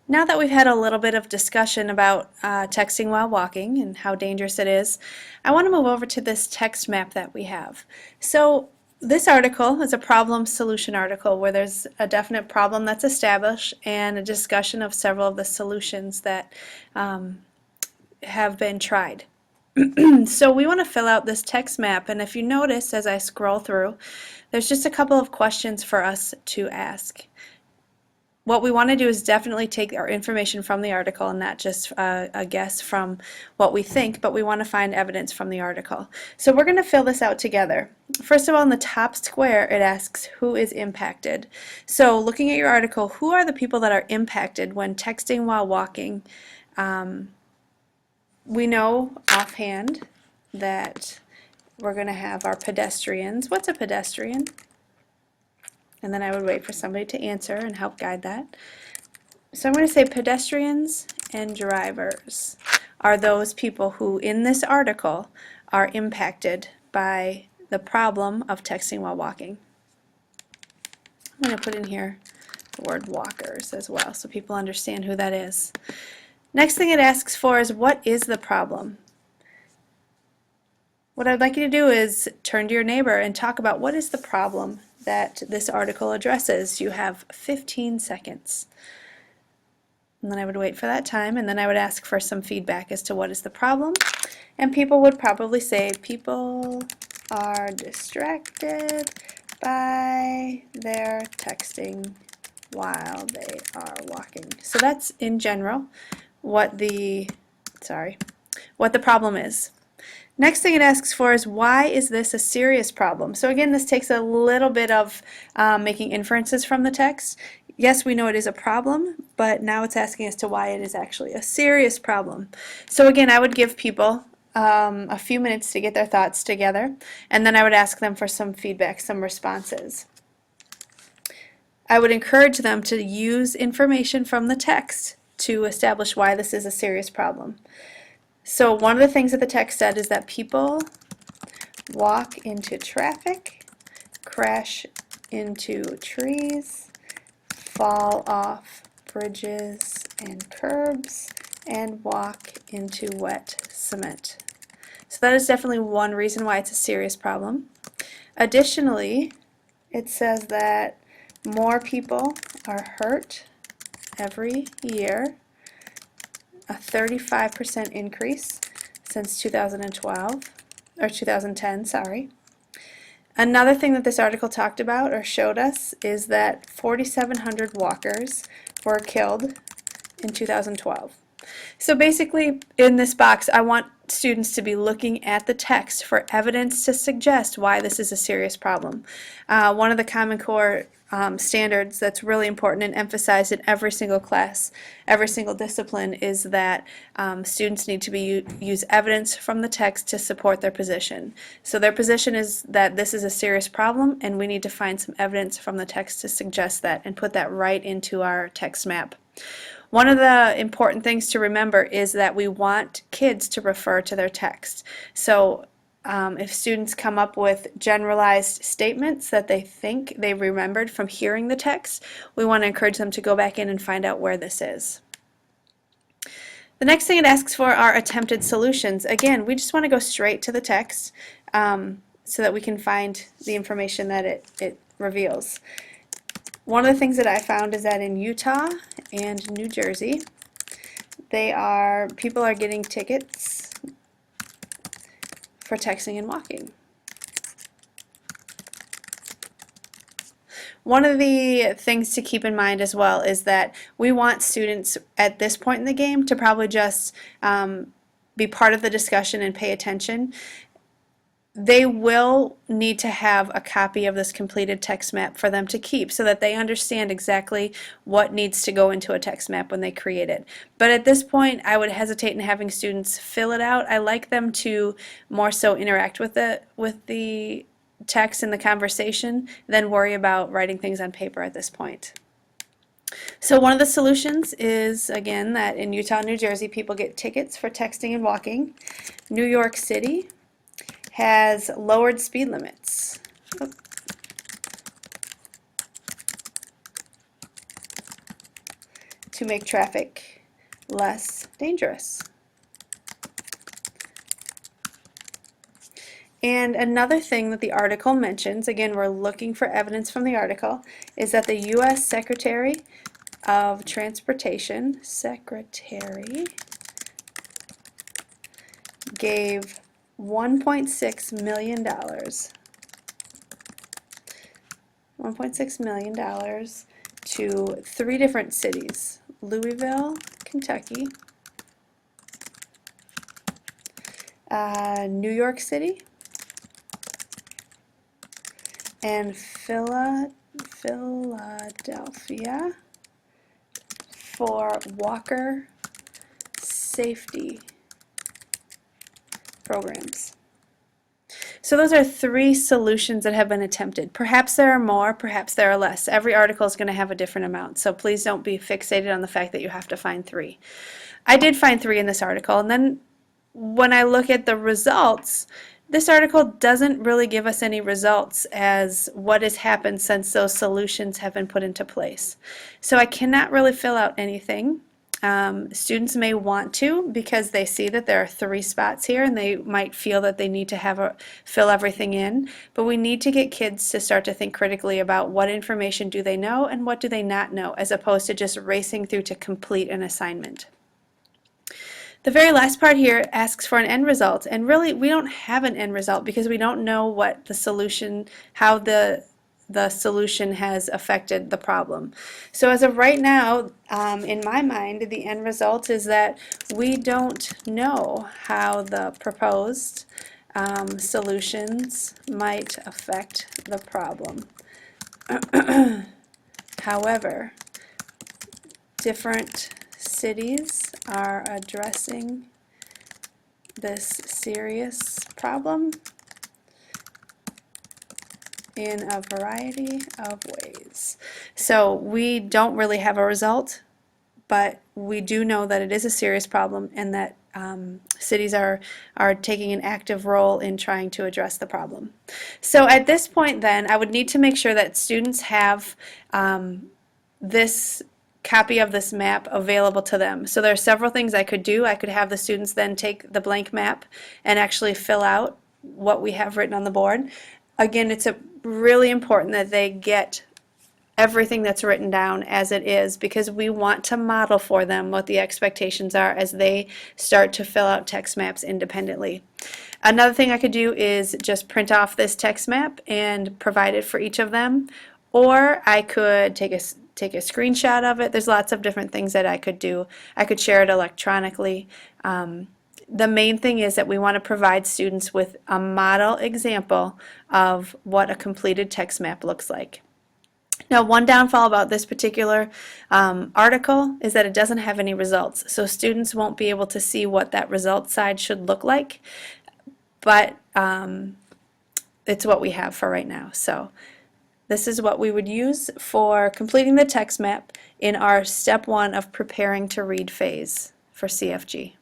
Now that we've had a little bit of discussion about texting while walking and how dangerous it is, I want to move over to this text map that we have. So this article is a problem solution article where there's a definite problem that's established and a discussion of several of the solutions that have been tried. So we want to fill out this text map, and if you notice as I scroll through, there's just a couple of questions for us to ask. What we want to do is definitely take our information from the article and not just a guess from what we think, but we want to find evidence from the article. So we're going to fill this out together. First of all, in the top square, it asks who is impacted. So looking at your article, who are the people that are impacted when texting while walking? We know offhand that we're going to have our pedestrians. What's a pedestrian? And then I would wait for somebody to answer and help guide that. So I'm going to say pedestrians and drivers are those people who, in this article, are impacted by the problem of texting while walking. I'm going to put in here the word walkers as well so people understand who that is. Next thing it asks for is what is the problem? What I'd like you to do is turn to your neighbor and talk about what is the problem that this article addresses. You have 15 seconds. And then I would wait for that time, and then I would ask for some feedback as to what is the problem. And people would probably say, people are distracted by their texting while they are walking. So that's in general what the problem is. Next thing it asks for is why is this a serious problem? So again, this takes a little bit of making inferences from the text. Yes, we know it is a problem, but now it's asking as to why it is actually a serious problem. So again, I would give people a few minutes to get their thoughts together, and then I would ask them for some feedback, some responses. I would encourage them to use information from the text to establish why this is a serious problem. So one of the things that the text said is that people walk into traffic, crash into trees, fall off bridges and curbs, and walk into wet cement. So that is definitely one reason why it's a serious problem. Additionally, it says that more people are hurt every year, a 35% increase since 2012, or 2010, sorry. Another thing that this article talked about or showed us is that 4,700 walkers were killed in 2012. So basically, in this box, I want students to be looking at the text for evidence to suggest why this is a serious problem. One of the Common Core standards that's really important and emphasized in every single class, every single discipline, is that students need to use evidence from the text to support their position. So their position is that this is a serious problem, and we need to find some evidence from the text to suggest that and put that right into our text map. One of the important things to remember is that we want kids to refer to their text. So if students come up with generalized statements that they think they remembered from hearing the text, we want to encourage them to go back in and find out where this is. The next thing it asks for are attempted solutions. Again, we just want to go straight to the text so that we can find the information that it reveals. One of the things that I found is that in Utah and New Jersey, people are getting tickets for texting and walking. One of the things to keep in mind as well is that we want students at this point in the game to probably just be part of the discussion and pay attention. They will need to have a copy of this completed text map for them to keep so that they understand exactly what needs to go into a text map when they create it. But at this point, I would hesitate in having students fill it out. I like them to more so interact with the text in the conversation than worry about writing things on paper at this point. So one of the solutions is, again, that in Utah and New Jersey, people get tickets for texting and walking. New York City has lowered speed limits. to make traffic less dangerous. And another thing that the article mentions, again, we're looking for evidence from the article, is that the U.S. Secretary of Transportation, gave $1.6 million, $1.6 million to 3 different cities: Louisville, Kentucky, New York City, and Philadelphia, for walker safety programs. So those are 3 solutions that have been attempted. Perhaps there are more, perhaps there are less. Every article is going to have a different amount, so please don't be fixated on the fact that you have to find 3. I did find 3 in this article, and then when I look at the results, this article doesn't really give us any results as what has happened since those solutions have been put into place. So I cannot really fill out anything. Students may want to because they see that there are 3 spots here and they might feel that they need to fill everything in, but we need to get kids to start to think critically about what information do they know and what do they not know, as opposed to just racing through to complete an assignment. The very last part here asks for an end result, and really we don't have an end result because we don't know what the solution, how the solution has affected the problem. So as of right now, in my mind, the end result is that we don't know how the proposed solutions might affect the problem. However, different cities are addressing this serious problem in a variety of ways. So we don't really have a result, but we do know that it is a serious problem and that cities are taking an active role in trying to address the problem. So at this point then, I would need to make sure that students have this copy of this map available to them. So there are several things I could do. I could have the students then take the blank map and actually fill out what we have written on the board. Again, it's really important that they get everything that's written down as it is, because we want to model for them what the expectations are as they start to fill out text maps independently. Another thing I could do is just print off this text map and provide it for each of them, or I could take a screenshot of it. There's lots of different things that I could do. I could share it electronically. The main thing is that we want to provide students with a model example of what a completed text map looks like. Now, one downfall about this particular article is that it doesn't have any results, so students won't be able to see what that result side should look like, but it's what we have for right now. So this is what we would use for completing the text map in our step 1 of preparing to read phase for CFG.